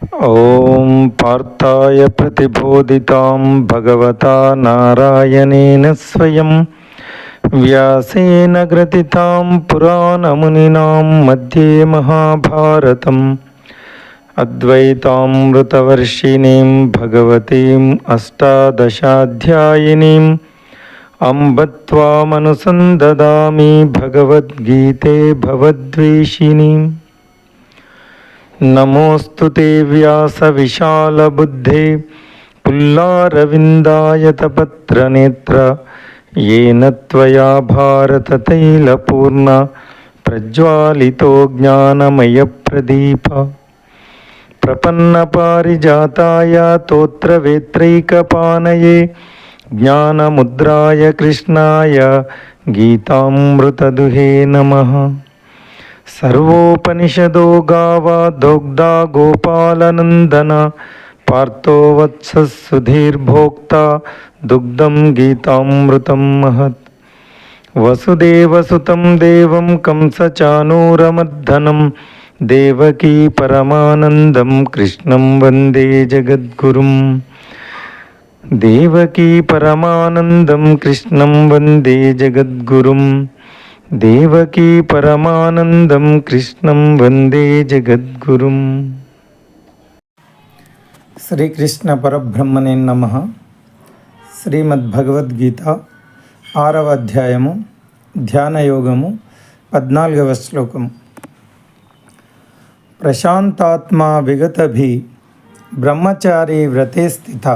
ॐ पार्थाय प्रतिबोधितां भगवता नारायणेन स्वयं व्यासेन ग्रथितां पुराणमुनिनां मध्ये महाभारतम् अद्वैतामृतवर्षिणीं भगवतीम् अष्टादशाध्यायिनीम् अम्ब त्वामनुसन्ददामि भगवद्गीते भवद्वेषिणीम्। नमोऽस्तु ते व्यासविशालबुद्धे पुल्लारविन्दायतपत्रनेत्र येन त्वया भारततैलपूर्ण प्रज्वालितो ज्ञानमयप्रदीप। प्रपन्नपारिजाताय तोत्रवेत्रैकपानये ज्ञानमुद्राय कृष्णाय गीतामृतदुहे नमः। सर्वोपनिषदो गावा दोग्धा गोपालनन्दन पार्थो वत्सः सुधीर्भोक्ता दुग्धं गीतामृतं महत्। वसुदेवसुतं देवं कंसचाणूरमर्दनं देवकी परमानन्दं कृष्णं वन्दे जगद्गुरुं। देवकी परमानन्दं कृष्णं वन्दे जगद्गुरुं। देवकी परमानंदं कृष्णं वंदे जगद्गुरुं। శ్రీకృష్ణ పరబ్రహ్మణే నమః. శ్రీమద్భగవద్గీత 6వ అధ్యాయము ధ్యానయోగము 14వ శ్లోకము. ప్రశాంతాత్మా విగతభి బ్రహ్మచారి వ్రతే స్థిత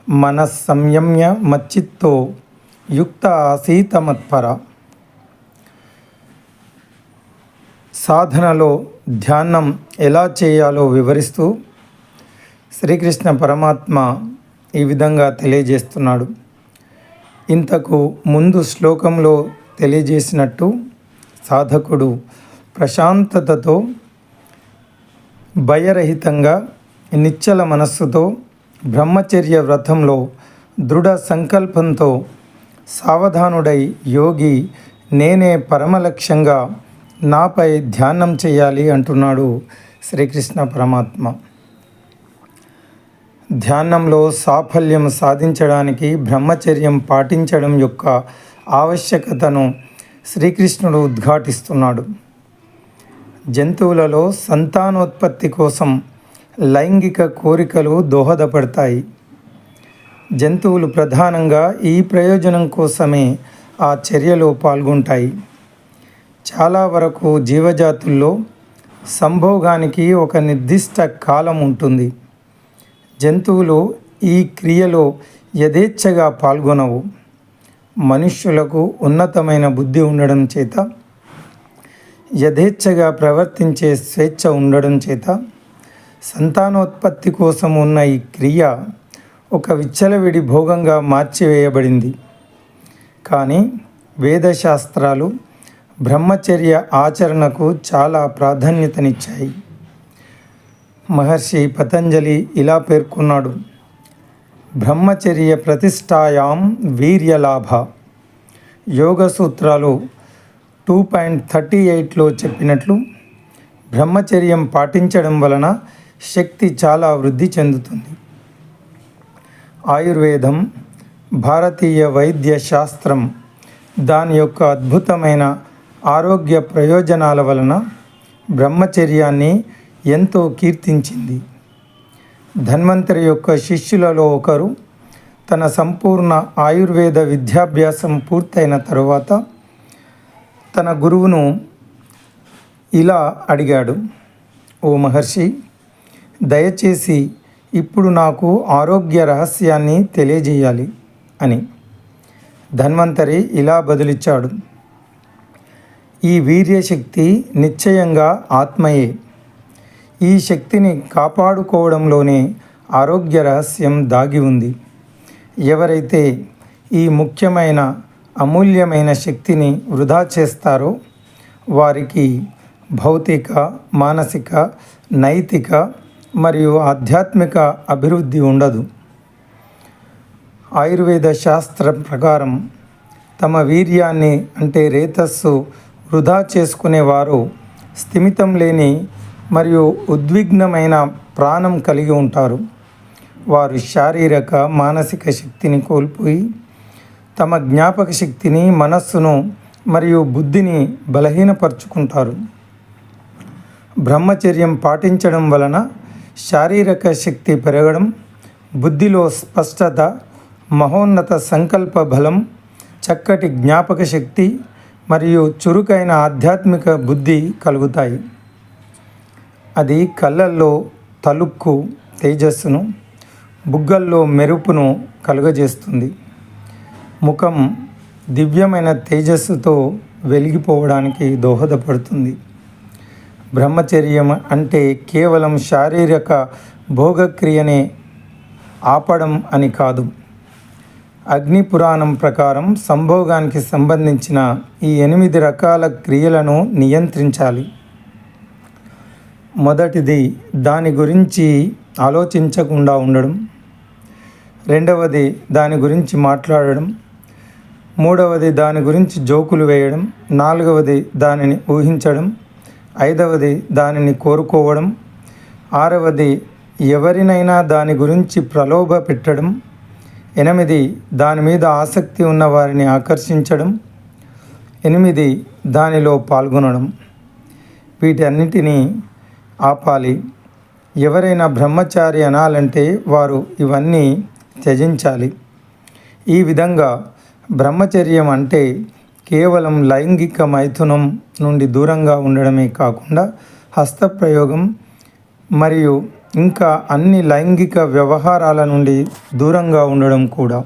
మనస్సంయమ్య మచ్చిత్తో యుక్త ఆసీత మత్పర. సాధనలో ధ్యానం ఎలా చేయాలో వివరిస్తూ శ్రీకృష్ణ పరమాత్మ ఈ విధంగా తెలియజేస్తున్నాడు. ఇంతకు ముందు శ్లోకంలో తెలియజేసినట్టు సాధకుడు ప్రశాంతతతో భయరహితంగా నిశ్చల మనస్సుతో బ్రహ్మచర్య వ్రతంలో దృఢ సంకల్పంతో సావధానుడై యోగి నేనే పరమలక్ష్యంగా నాపై ధ్యానం చేయాలి అంటున్నాడు శ్రీకృష్ణ పరమాత్మ. ధ్యానంలో సాఫల్యం సాధించడానికి బ్రహ్మచర్యం పాటించడం యొక్క ఆవశ్యకతను శ్రీకృష్ణుడు ఉద్ఘాటిస్తున్నాడు. జంతువులలో సంతానోత్పత్తి కోసం లైంగిక కోరికలు దోహదపడతాయి. జంతువులు ప్రధానంగా ఈ ప్రయోజనం కోసమే ఆ చర్యలో పాల్గొంటాయి. చాలా వరకు జీవజాతుల్లో సంభోగానికి ఒక నిర్దిష్ట కాలం ఉంటుంది. జంతువులు ఈ క్రియలో యథేచ్ఛగా పాల్గొనవు. మనుష్యులకు ఉన్నతమైన బుద్ధి ఉండడం చేత, యథేచ్ఛగా ప్రవర్తించే స్వేచ్ఛ ఉండడం చేత సంతానోత్పత్తి కోసం ఉన్న ఈ క్రియ ఒక విచ్చలవిడి భోగంగా మార్చివేయబడింది. కానీ వేదశాస్త్రాలు బ్రహ్మచర్య ఆచరణకు చాలా ప్రాధాన్యతనిచ్చాయి. మహర్షి పతంజలి ఇలా పేర్కొన్నాడు: బ్రహ్మచర్య ప్రతిష్టాయాం వీర్యలాభ. యోగ సూత్రాలు 2.38లో చెప్పినట్లు బ్రహ్మచర్యం పాటించడం వలన శక్తి చాలా వృద్ధి చెందుతుంది. ఆయుర్వేదం, భారతీయ వైద్య శాస్త్రం దాని యొక్క అద్భుతమైన ఆరోగ్య ప్రయోజనాల వలన బ్రహ్మచర్యాన్ని ఎంతో కీర్తించింది. ధన్వంతరి యొక్క శిష్యులలో ఒకరు తన సంపూర్ణ ఆయుర్వేద విద్యాభ్యాసం పూర్తయిన తరువాత తన గురువును ఇలా అడిగాడు: ఓ మహర్షి, దయచేసి ఇప్పుడు నాకు ఆరోగ్య రహస్యాన్ని తెలియజేయాలి అని. ధన్వంతరి ఇలా బదులిచ్చాడు: ఈ వీర్యశక్తి నిశ్చయంగా ఆత్మయే. ఈ శక్తిని కాపాడుకోవడంలోనే ఆరోగ్య రహస్యం దాగి ఉంది. ఎవరైతే ఈ ముఖ్యమైన అమూల్యమైన శక్తిని వృధా చేస్తారో వారికి భౌతిక, మానసిక, నైతిక మరియు ఆధ్యాత్మిక అభివృద్ధి ఉండదు. ఆయుర్వేద శాస్త్రం ప్రకారం తమ వీర్యాన్ని అంటే రేతస్సు వృధా చేసుకునేవారు స్థిమితం లేని మరియు ఉద్విగ్నమైన ప్రాణం కలిగి ఉంటారు. వారు శారీరక మానసిక శక్తిని కోల్పోయి తమ జ్ఞాపక శక్తిని, మనస్సును మరియు బుద్ధిని బలహీనపరుచుకుంటారు. బ్రహ్మచర్యం పాటించడం వలన శారీరక శక్తి పెరగడం, బుద్ధిలో స్పష్టత, మహోన్నత సంకల్ప బలం, చక్కటి జ్ఞాపక శక్తి మరియు చురుకైన ఆధ్యాత్మిక బుద్ధి కలుగుతాయి. అది కళ్ళల్లో తలుక్కు తేజస్సును, బుగ్గల్లో మెరుపును కలుగజేస్తుంది. ముఖం దివ్యమైన తేజస్సుతో వెలిగిపోవడానికి దోహదపడుతుంది. బ్రహ్మచర్యం అంటే కేవలం శారీరక భోగక్రియనే ఆపడం అని కాదు. అగ్ని పురాణం ప్రకారం సంభోగానికి సంబంధించిన ఈ 8 రకాల క్రియలను నియంత్రించాలి. మొదటిది దాని గురించి ఆలోచించకుండా ఉండడం. రెండవది దాని గురించి మాట్లాడడం. మూడవది దాని గురించి జోకులు వేయడం. నాలుగవది దానిని ఊహించడం. ఐదవది దానిని కోరుకోవడం. ఆరవది ఎవరినైనా దాని గురించి ప్రలోభ పెట్టడం. 8 దాని మీద ఆసక్తి ఉన్న వారిని ఆకర్షించడం. 8 దానిలో పాల్గొనడం. వీటన్నిటినీ ఆపాలి. ఎవరైనా బ్రహ్మచారి అనాలంటే వారు ఇవన్నీ త్యజించాలి. ఈ విధంగా బ్రహ్మచర్యం అంటే కేవలం లైంగిక మైథునం నుండి దూరంగా ఉండడమే కాకుండా హస్తప్రయోగం మరియు ఇంకా అన్ని లైంగిక వ్యవహారాల నుండి దూరంగా ఉండడం కూడా.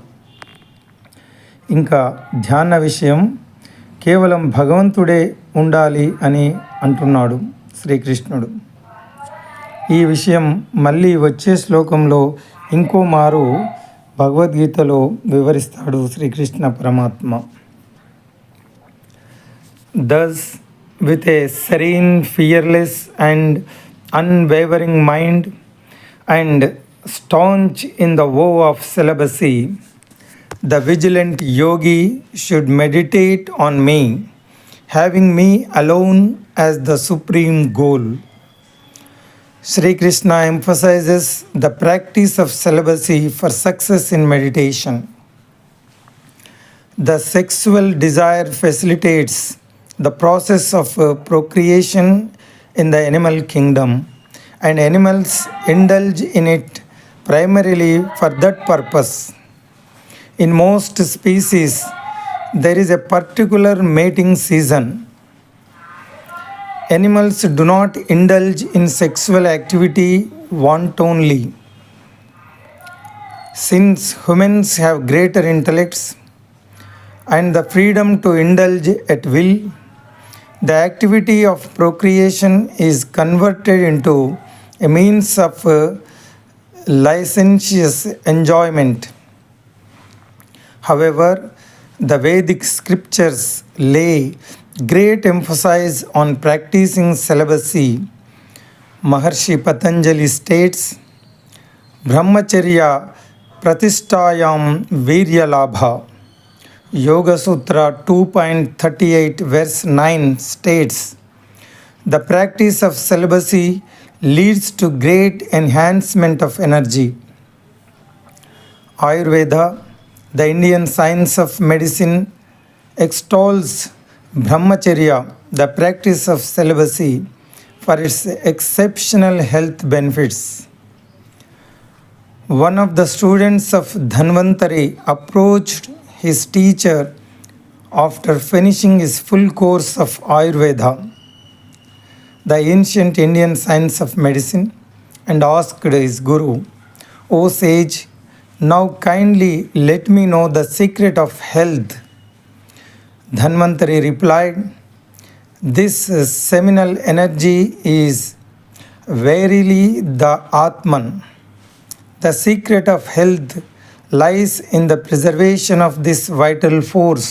ఇంకా ధ్యాన విషయం కేవలం భగవంతుడే ఉండాలి అని అంటున్నాడు శ్రీకృష్ణుడు. ఈ విషయం మళ్ళీ వచ్చే శ్లోకంలో ఇంకో మారు భగవద్గీతలో వివరిస్తాడు శ్రీకృష్ణ పరమాత్మ. Thus, with a serene, fearless and unwavering mind and staunch in the vow of celibacy, the vigilant yogi should meditate on me, having me alone as the supreme goal. Sri Krishna emphasizes the practice of celibacy for success in meditation. The sexual desire facilitates the process of procreation in the animal kingdom, and animals indulge in it primarily for that purpose. In most species, there is a particular mating season. Animals do not indulge in sexual activity wantonly. Since humans have greater intellects and the freedom to indulge at will, the activity of procreation is converted into a means of licentious enjoyment. However, the Vedic scriptures lay great emphasis on practicing celibacy. Maharshi Patanjali states, Brahmacharya pratishtayam virya labha. Yoga Sutra 2.38 verse 9 states, the practice of celibacy leads to great enhancement of energy. Ayurveda, the Indian science of medicine, extols Brahmacharya, the practice of celibacy, for its exceptional health benefits. One of the students of Dhanvantari approached his teacher after finishing his full course of Ayurveda, the ancient Indian science of medicine, and asked his guru, "O sage, now kindly let me know the secret of health." Dhanvantari replied, "This seminal energy is verily the Atman. The secret of health lies in the preservation of this vital force.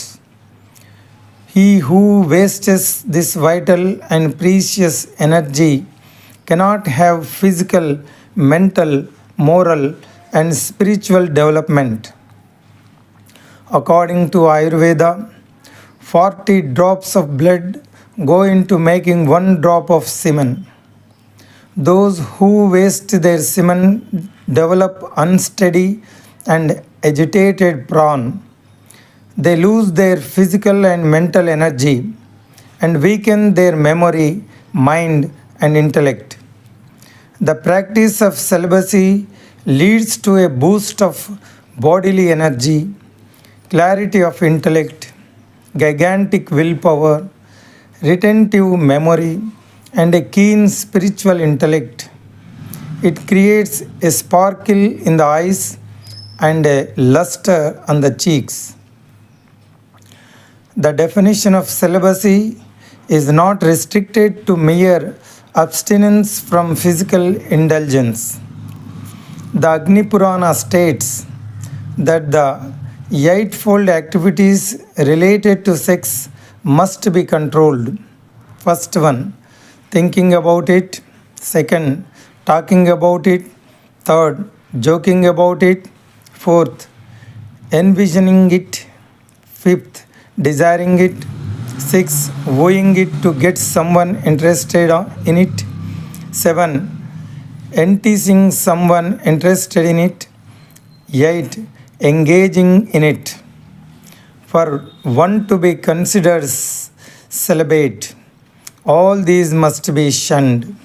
He who wastes this vital and precious energy cannot have physical, mental, moral, and spiritual development." According to Ayurveda, 40 drops of blood go into making 1 drop of semen. Those who waste their semen develop unsteady and agitated prawn. They lose their physical and mental energy and weaken their memory, mind, and intellect. The practice of celibacy leads to a boost of bodily energy, clarity of intellect, gigantic willpower, retentive memory, and a keen spiritual intellect. It creates a sparkle in the eyes and a luster on the cheeks. The definition of celibacy is not restricted to mere abstinence from physical indulgence. The Agni Purana states that the eightfold activities related to sex must be controlled. First one, thinking about it. Second, talking about it. Third, joking about it. Fourth, envisioning it. Fifth, desiring it. Sixth, wooing it to get someone interested in it. 7. Enticing someone interested in it. 8. Engaging in it. For one to be considered celibate, all these must be shunned.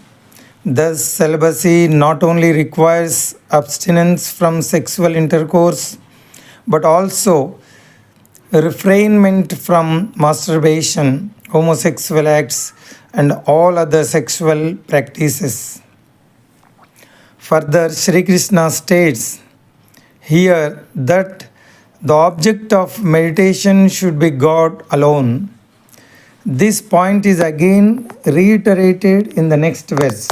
Thus, celibacy not only requires abstinence from sexual intercourse, but also refrainment from masturbation, homosexual acts, and all other sexual practices. Further, Sri Krishna states here that the object of meditation should be God alone. This point is again reiterated in the next verse.